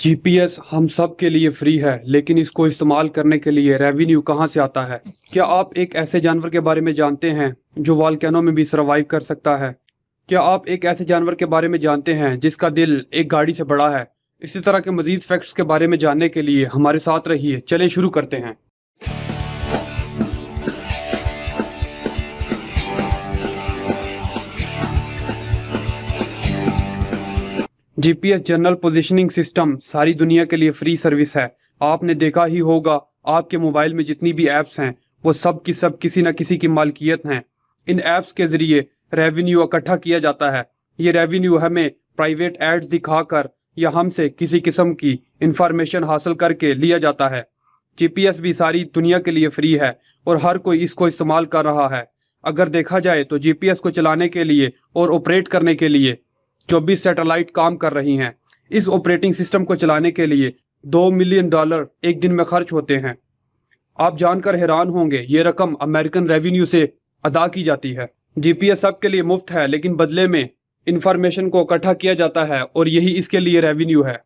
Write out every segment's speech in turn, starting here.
جی P S हम सब के लिए फ्री है, लेकिन इसको इस्तेमाल करने के लिए रेवेन्यू कहाँ से आता है? क्या आप एक ऐसे जानवर के बारे में जानते हैं जो वॉल्केनो में भी सर्वाइव कर सकता है? क्या आप एक ऐसे जानवर के बारे में जानते हैं जिसका दिल एक गाड़ी से बड़ा है? इसी तरह के मजीद फैक्ट्स के बारे में जानने के लिए हमारे साथ रहिए। चलिए शुरू करते हैं। जीपीएस जनरल पोजीशनिंग सिस्टम सारी दुनिया के लिए फ्री सर्विस है। आपने देखा ही होगा, आपके मोबाइल में जितनी भी ऐप्स हैं वो सब की सब किसी न किसी की मालकियत हैं। इन ऐप्स के जरिए रेवेन्यू इकट्ठा किया जाता है। ये रेवेन्यू हमें प्राइवेट एड्स दिखाकर या हमसे किसी किस्म की इंफॉर्मेशन हासिल करके लिया जाता है। जीपीएस भी सारी दुनिया के लिए फ्री है और हर कोई इसको इस्तेमाल कर रहा है। अगर देखा जाए तो जीपीएस को चलाने के लिए और ऑपरेट करने के लिए 24 सैटेलाइट काम कर रही हैं। इस ऑपरेटिंग सिस्टम को चलाने के लिए $2 मिलियन एक दिन में खर्च होते हैं। आप जानकर हैरान होंगे, ये रकम अमेरिकन रेवेन्यू से अदा की जाती है। जीपीएस सबके लिए मुफ्त है, लेकिन बदले में इंफॉर्मेशन को इकट्ठा किया जाता है और यही इसके लिए रेवेन्यू है।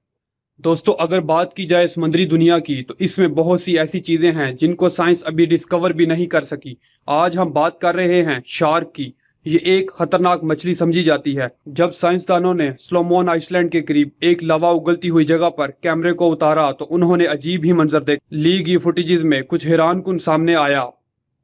दोस्तों, अगर बात की जाए समुद्री दुनिया की तो इसमें बहुत सी ऐसी चीजें हैं जिनको साइंस अभी डिस्कवर भी नहीं कर सकी। आज हम बात कर रहे हैं शार्क की। ये एक खतरनाक मछली समझी जाती है। जब साइंसदानों ने सोलोमन आइलैंड के करीब एक लावा उगलती हुई जगह पर कैमरे को उतारा तो उन्होंने अजीब ही मंजर देख ली गई फुटेजेस में कुछ हैरानकुन सामने आया।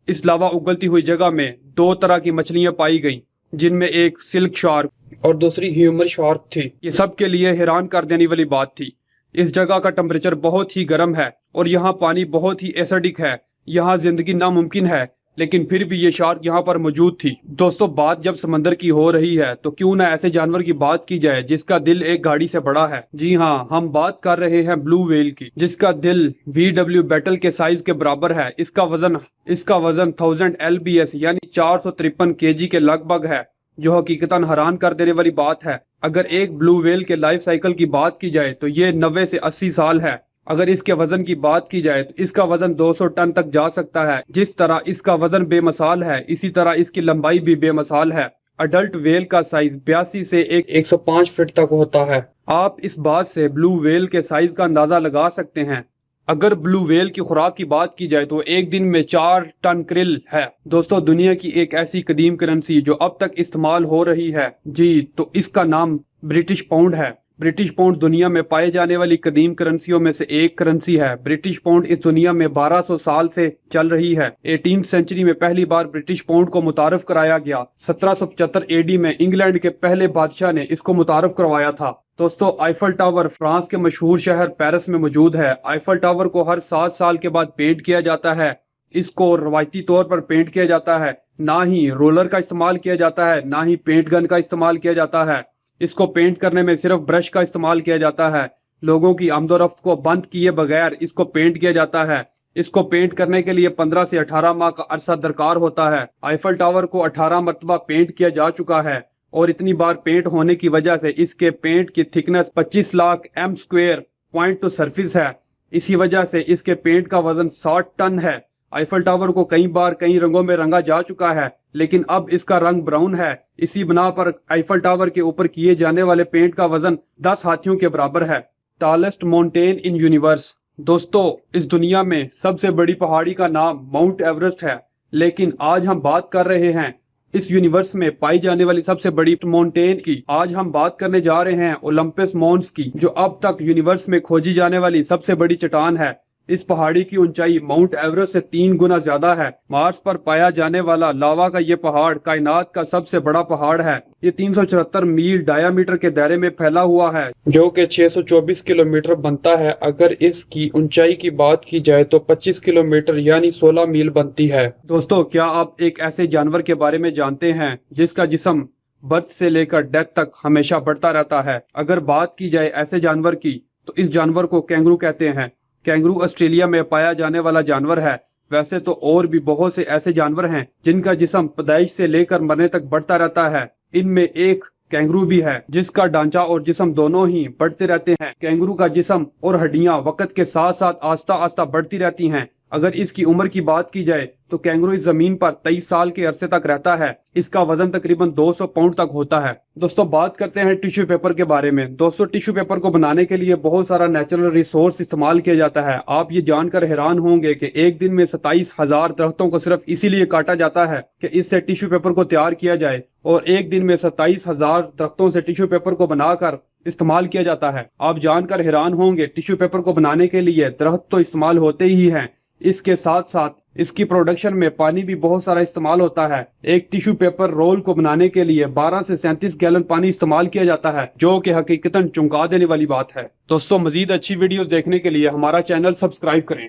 इस लावा उगलती हुई जगह में दो तरह की मछलियां पाई गईं, जिनमें एक सिल्क शार्क और दूसरी ह्यूमर शार्क थी। ये सब के लिए हैरान कर देने वाली बात थी। इस जगह का टेम्परेचर बहुत ही गर्म है और यहाँ पानी बहुत ही एसिडिक है। यहाँ जिंदगी नामुमकिन है, लेकिन फिर भी ये शार्क यहाँ पर मौजूद थी। दोस्तों, बात जब समंदर की हो रही है तो क्यों ना ऐसे जानवर की बात की जाए जिसका दिल एक गाड़ी से बड़ा है। जी हाँ, हम बात कर रहे हैं ब्लू व्हेल की, जिसका दिल VW बैटल के साइज के बराबर है। इसका वजन 1000 LBS यानी 453 kg के लगभग है, जो हकीकतन हैरान कर देने वाली बात है। अगर एक ब्लू व्हेल के लाइफ साइकिल की बात की जाए तो ये 90 से 80 साल है। अगर इसके वजन की बात की जाए तो इसका वजन 200 टन तक जा सकता है। जिस तरह इसका वजन बेमिसाल है, इसी तरह इसकी लंबाई भी बेमिसाल है। अडल्ट व्हेल का साइज 82 से 105 फीट तक होता है। आप इस बात से ब्लू व्हेल के साइज का अंदाजा लगा सकते हैं। अगर ब्लू व्हेल की खुराक की बात की जाए तो एक दिन में 4 टन krill है। दोस्तों, दुनिया की एक ऐसी कदीम करेंसी जो अब तक इस्तेमाल हो रही है, जी तो इसका नाम ब्रिटिश पाउंड है। ब्रिटिश पाउंड दुनिया में पाए जाने वाली कदीम करेंसियों में से एक करेंसी है। ब्रिटिश पाउंड इस दुनिया में 1200 साल से चल रही है। 18th सेंचुरी में पहली बार ब्रिटिश पाउंड को मुतारफ कराया गया। 1775 AD में इंग्लैंड के पहले बादशाह ने इसको मुतारफ करवाया था। दोस्तों, आईफल टावर फ्रांस के मशहूर शहर पेरिस में मौजूद है। आईफल टावर को हर 7 साल के बाद पेंट किया जाता है। इसको रवायती तौर पर पेंट किया जाता है। ना ही रोलर का इस्तेमाल किया जाता है, ना ही पेंट गन का इस्तेमाल किया जाता है। इसको पेंट करने में सिर्फ ब्रश का इस्तेमाल किया जाता है। लोगों की आमदोरफ्त को बंद किए बगैर इसको पेंट किया जाता है। इसको पेंट करने के लिए 15 से 18 माह का अरसा दरकार होता है। आईफल टावर को 18 मरतबा पेंट किया जा चुका है और इतनी बार पेंट होने की वजह से इसके पेंट की thickness 25 lakh m² point two surface है। इसी वजह से इसके पेंट का वजन 60 टन है। आईफल टावर को कई बार कई रंगों में रंगा जा चुका है, लेकिन अब इसका रंग ब्राउन है। इसी बिना पर आईफल टावर के ऊपर किए जाने वाले पेंट का वजन 10 हाथियों के बराबर है। Tallest mountain in universe. दोस्तों, इस दुनिया में सबसे बड़ी पहाड़ी का नाम माउंट एवरेस्ट है, लेकिन आज हम बात कर रहे हैं इस यूनिवर्स में पाई जाने वाली सबसे बड़ी माउंटेन की। आज हम बात करने जा रहे हैं ओलंपस माउंट्स की, जो अब तक यूनिवर्स में खोजी जाने वाली सबसे बड़ी चट्टान है। इस पहाड़ी की ऊंचाई माउंट एवरेस्ट से 3 गुना ज्यादा है। मार्स पर पाया जाने वाला लावा का ये पहाड़ कायनात का सबसे बड़ा पहाड़ है। ये 374 मील डायामीटर के दायरे में फैला हुआ है, जो कि 624 किलोमीटर बनता है। अगर इसकी ऊंचाई की बात की जाए तो 25 किलोमीटर यानी 16 मील बनती है। दोस्तों, क्या आप एक ऐसे जानवर के बारे में जानते हैं जिसका जिस्म बर्थ से लेकर डेथ तक हमेशा बढ़ता रहता है? अगर बात की जाए ऐसे जानवर की तो इस जानवर को कैंगरू कहते हैं। कैंगरू ऑस्ट्रेलिया में पाया जाने वाला जानवर है। वैसे तो और भी बहुत से ऐसे जानवर हैं जिनका जिस्म पैदाइश से लेकर मरने तक बढ़ता रहता है। इनमें एक कैंगरू भी है जिसका ढांचा और जिस्म दोनों ही बढ़ते रहते हैं। कैंगरू का जिस्म और हड्डियां वक्त के साथ साथ आस्ता आस्ता बढ़ती रहती हैं। اگر اس کی عمر کی بات کی جائے تو کینگرو اس زمین پر 23 سال کے عرصے تک رہتا ہے۔ اس کا وزن تقریباً 200 پاؤنڈ تک ہوتا ہے۔ دوستو بات کرتے ہیں ٹیشو پیپر کے بارے میں۔ دوستو ٹیشو پیپر کو بنانے کے لیے بہت سارا نیچرل ریسورس استعمال کیا جاتا ہے۔ آپ یہ جان کر حیران ہوں گے کہ ایک دن میں 27,000 درختوں کو صرف اسی لیے کاٹا جاتا ہے کہ اس سے ٹیشو پیپر کو تیار کیا جائے، اور ایک دن میں 27,000 درختوں سے ٹیشو پیپر کو بنا کر استعمال کیا جاتا ہے۔ آپ جان کر حیران ہوں گے ٹیشو پیپر کو بنانے کے لیے درخت تو استعمال ہوتے ہی ہیں، اس کے ساتھ ساتھ اس کی پروڈکشن میں پانی بھی بہت سارا استعمال ہوتا ہے۔ ایک ٹیشو پیپر رول کو بنانے کے لیے 12 سے 37 گیلن پانی استعمال کیا جاتا ہے، جو کہ حقیقتاً چونکا دینے والی بات ہے۔ دوستو مزید اچھی ویڈیوز دیکھنے کے لیے ہمارا چینل سبسکرائب کریں۔